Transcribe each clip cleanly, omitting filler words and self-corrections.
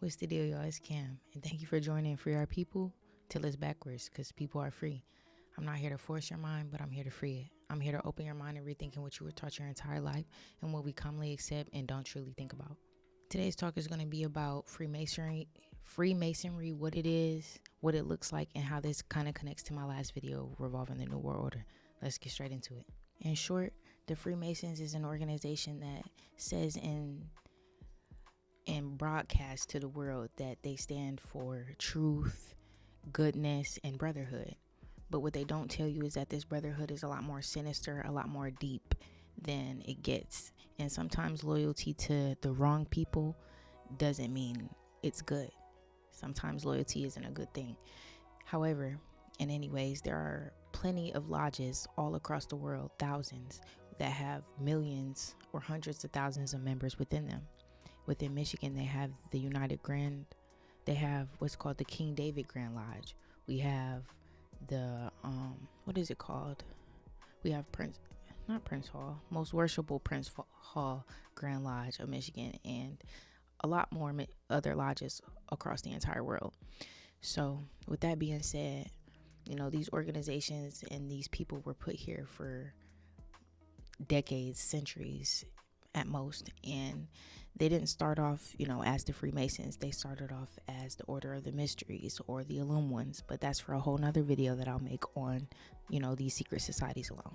What's the deal, y'all? It's Cam, and thank you for joining FreeRPeople till it's backwards, because people are free. I'm not here to force your mind, but I'm here to free it. I'm here to open your mind and rethinking what you were taught your entire life and what we commonly accept and don't truly think about. Today's talk is going to be about Freemasonry, what it is, what it looks like, and how this kind of connects to my last video revolving the New World Order. Let's get straight into it. In short, the Freemasons is an organization that says and broadcast to the world that they stand for truth, goodness, and brotherhood. But what they don't tell you is that this brotherhood is a lot more sinister, a lot more deep than it gets. And sometimes loyalty to the wrong people doesn't mean it's good. Sometimes loyalty isn't a good thing. However, in any ways, there are plenty of lodges all across the world, thousands, that have millions or hundreds of thousands of members within them. Within Michigan, they have they have what's called the King David Grand Lodge. We have the, what is it called? We have not Prince Hall, Most Worshipful Prince Hall Grand Lodge of Michigan, and a lot more other lodges across the entire world. So with that being said, these organizations and these people were put here for decades, centuries at most, and they didn't start off as the Freemasons. They started off as the Order of the Mysteries or the Illuminati, but that's for a whole nother video that I'll make on these secret societies alone.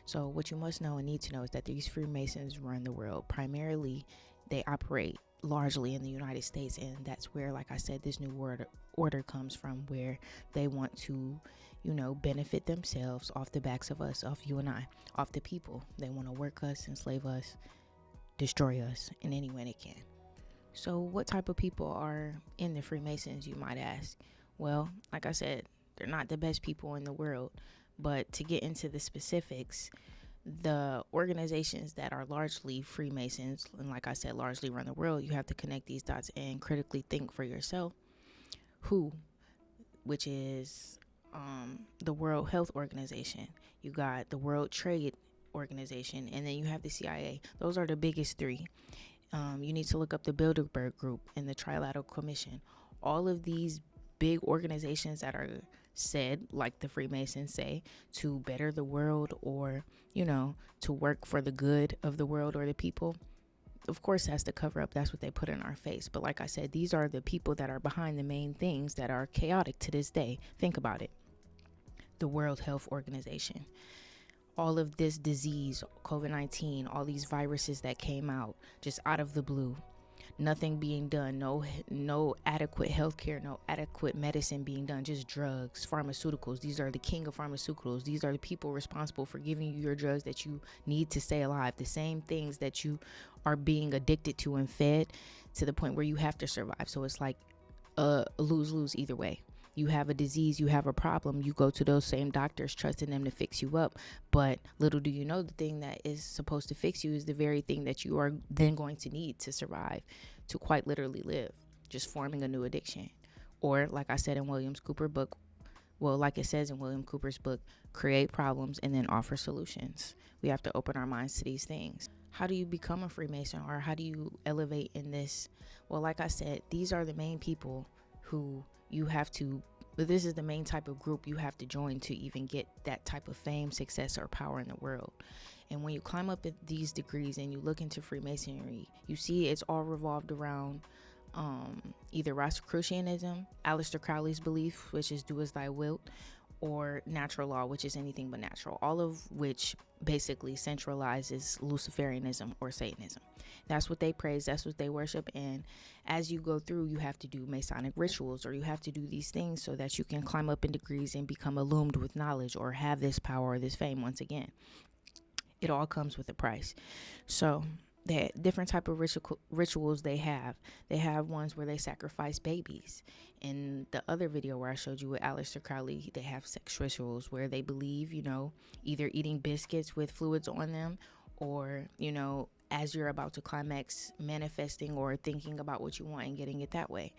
So what you must know and need to know is that these Freemasons run the world. Primarily they operate largely in the United States, and that's where, like I said, this new world order comes from, where they want to benefit themselves off the backs of us, off you and I, off the people. They want to work us, enslave us, destroy us in any way they can. So what type of people are in the Freemasons, you might ask? Well, like I said, they're not the best people in the world, but to get into the specifics, the organizations that are largely Freemasons, and like I said, largely run the world, you have to connect these dots and critically think for yourself. WHO, which is the World Health Organization. You got the World Trade Organization, and then you have the CIA. Those are the biggest three. You need to look up the Bilderberg Group and the Trilateral Commission. All of these big organizations that are said, like the Freemasons say, to better the world, or to work for the good of the world or the people. Of course, that's the cover up. That's what they put in our face. But like I said, these are the people that are behind the main things that are chaotic to this day. Think about it. The World Health Organization. All of this disease, COVID-19, all these viruses that came out just out of the blue. Nothing being done, no adequate healthcare, no adequate medicine being done, just drugs, pharmaceuticals. These are the king of pharmaceuticals. These are the people responsible for giving you your drugs that you need to stay alive. The same things that you are being addicted to and fed to the point where you have to survive. So it's like a lose-lose either way. You have a disease, you have a problem, you go to those same doctors trusting them to fix you up. But little do you know, the thing that is supposed to fix you is the very thing that you are then going to need to survive, to quite literally live, just forming a new addiction. Or like I said in like it says in William Cooper's book, create problems and then offer solutions. We have to open our minds to these things. How do you become a Freemason, or how do you elevate in this? Well, like I said, these are the main people who this is the main type of group you have to join to even get that type of fame, success, or power in the world. And when you climb up at these degrees and you look into Freemasonry, you see it's all revolved around either Rosicrucianism, Aleister Crowley's belief, which is do as thy wilt, or natural law, which is anything but natural, all of which basically centralizes Luciferianism or Satanism. That's what they praise, that's what they worship. And as you go through, you have to do Masonic rituals, or you have to do these things so that you can climb up in degrees and become illumined with knowledge, or have this power or this fame once again. It all comes with a price. So the different type of rituals they have ones where they sacrifice babies. In the other video where I showed you with Aleister Crowley, they have sex rituals where they believe, either eating biscuits with fluids on them, or, as you're about to climax, manifesting or thinking about what you want and getting it that way.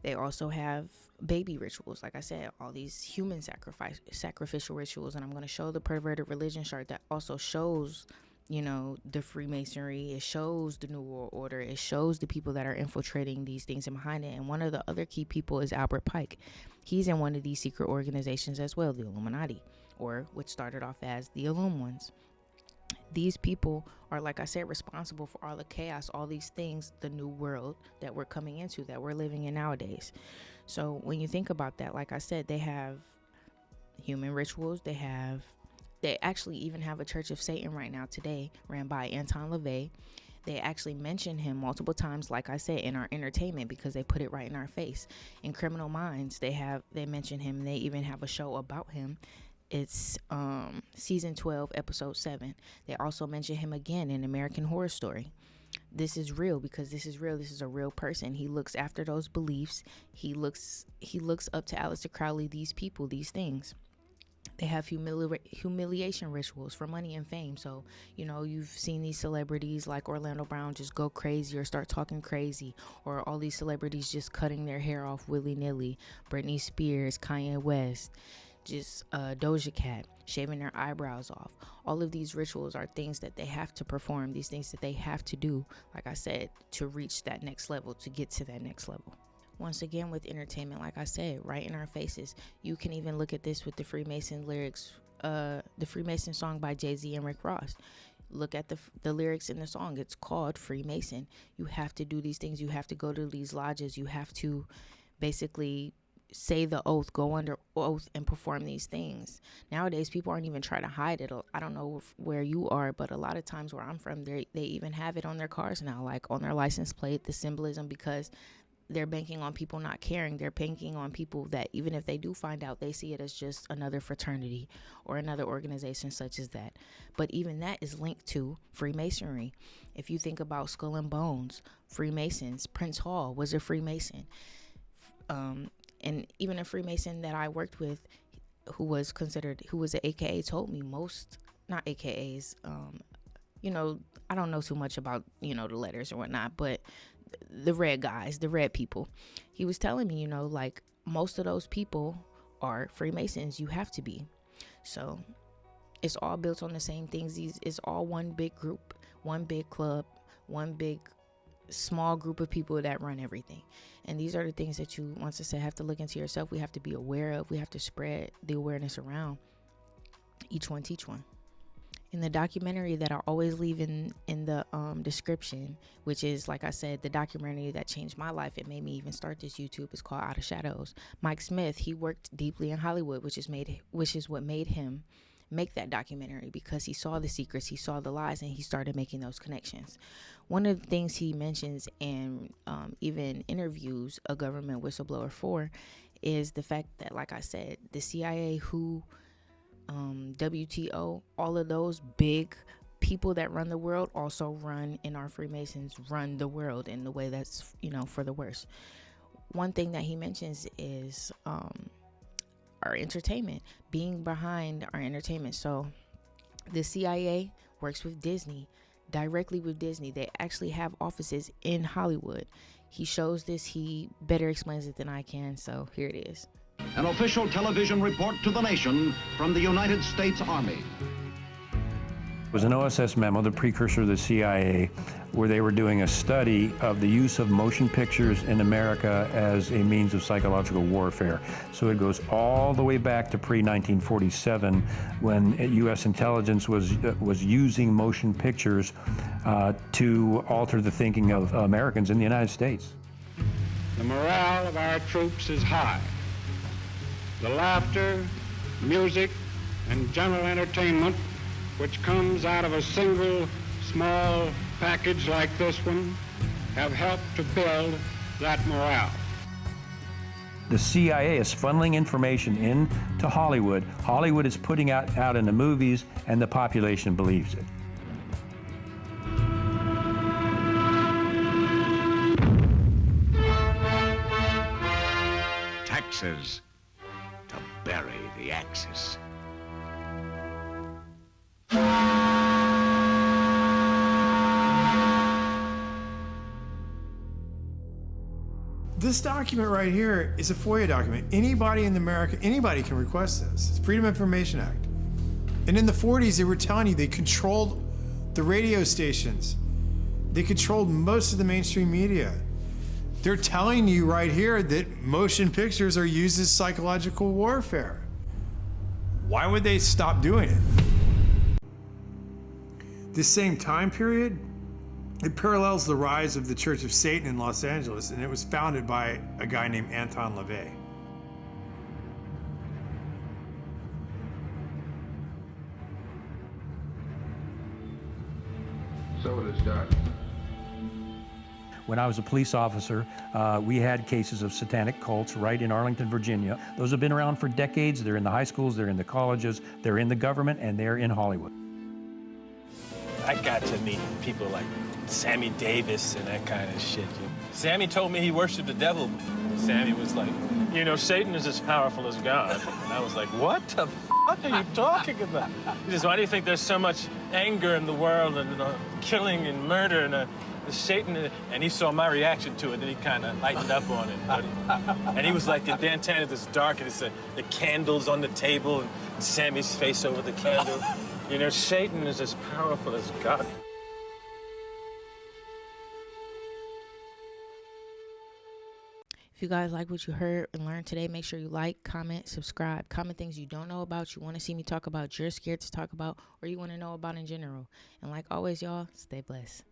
They also have baby rituals, like I said, all these human sacrificial rituals. And I'm going to show the perverted religion chart that also shows the Freemasonry. It shows the New World Order. It shows the people that are infiltrating these things and behind it. And one of the other key people is Albert Pike. He's in one of these secret organizations as well, the Illuminati, or what started off as the Illuminati. These people are, like I said, responsible for all the chaos, all these things, the new world that we're coming into, that we're living in nowadays. So when you think about that, like I said, they have human rituals. They actually even have a Church of Satan right now today, ran by Anton LaVey. They actually mention him multiple times, like I said, in our entertainment, because they put it right in our face. In Criminal Minds, they mention him. They even have a show about him. It's season 12, episode 7. They also mention him again in American Horror Story. This is real, because this is real. This is a real person. He looks after those beliefs. He looks up to Aleister Crowley, these people, these things. They have humiliation rituals for money and fame. So, you've seen these celebrities like Orlando Brown just go crazy or start talking crazy, or all these celebrities just cutting their hair off willy-nilly. Britney Spears, Kanye West, just Doja Cat, shaving their eyebrows off. All of these rituals are things that they have to perform, these things that they have to do, like I said, to reach that next level, to get to that next level. Once again, with entertainment, like I said, right in our faces. You can even look at this with the Freemason lyrics, the Freemason song by Jay-Z and Rick Ross. Look at the lyrics in the song. It's called Freemason. You have to do these things. You have to go to these lodges. You have to basically say the oath, go under oath, and perform these things. Nowadays, people aren't even trying to hide it. I don't know where you are, but a lot of times where I'm from, they even have it on their cars now, like on their license plate, the symbolism, because they're banking on people not caring. They're banking on people that even if they do find out, they see it as just another fraternity or another organization such as that. But even that is linked to Freemasonry. If you think about Skull and Bones, Freemasons, Prince Hall was a Freemason. And even a Freemason that I worked with who was an AKA told me not AKAs, I don't know too much about, the letters or whatnot, but the red guys, the red people, he was telling me, like most of those people are Freemasons. You have to be. So it's all built on the same things. It's all one big group, one big club, one big small group of people that run everything. And these are the things that you, once I said, have to look into yourself. We have to be aware of. We have to spread the awareness around. Each one teach one. In the documentary that I always leave in the description, which is, like I said, the documentary that changed my life, it made me even start this YouTube, is called Out of Shadows. Mike Smith, he worked deeply in Hollywood, which is what made him make that documentary, because he saw the secrets, he saw the lies, and he started making those connections. One of the things he mentions and even interviews a government whistleblower for is the fact that, like I said, the CIA, WHO, WTO, all of those big people that run the world also run, and our Freemasons run the world in the way that's, for the worst. One thing that he mentions is our entertainment, being behind our entertainment. So the CIA works with Disney, directly with Disney. They actually have offices in Hollywood. He shows this. He better explains it than I can. So here it is. An official television report to the nation from the United States Army. It was an OSS memo, the precursor of the CIA, where they were doing a study of the use of motion pictures in America as a means of psychological warfare. So it goes all the way back to pre-1947, when U.S. intelligence was using motion pictures to alter the thinking of Americans in the United States. The morale of our troops is high. The laughter, music, and general entertainment which comes out of a single small package like this one have helped to build that morale. The CIA is funneling information into Hollywood. Hollywood is putting out in the movies, and the population believes it. Taxes to bury the Axis. This document right here is a FOIA document. Anybody in America, anybody can request this. It's Freedom of Information Act. And in the 40s, they were telling you they controlled the radio stations. They controlled most of the mainstream media. They're telling you right here that motion pictures are used as psychological warfare. Why would they stop doing it? This same time period, it parallels the rise of the Church of Satan in Los Angeles, and it was founded by a guy named Anton LaVey. So it is done. When I was a police officer, we had cases of satanic cults right in Arlington, Virginia. Those have been around for decades. They're in the high schools, they're in the colleges, they're in the government, and they're in Hollywood. I got to meet people like Sammy Davis and that kind of shit. Sammy told me he worshiped the devil. Sammy was like, you know, Satan is as powerful as God. And I was like, what the fuck are you talking about? He says, why do you think there's so much anger in the world and killing and murder and Satan? And he saw my reaction to it, and he kind of lightened up on it. And he was like, the downtown is dark, and it's the candles on the table, and Sammy's face over the candle. You know, Satan is as powerful as God. If you guys like what you heard and learned today, make sure you like, comment, subscribe. Comment things you don't know about, you want to see me talk about, you're scared to talk about, or you want to know about in general. And like always, y'all, stay blessed.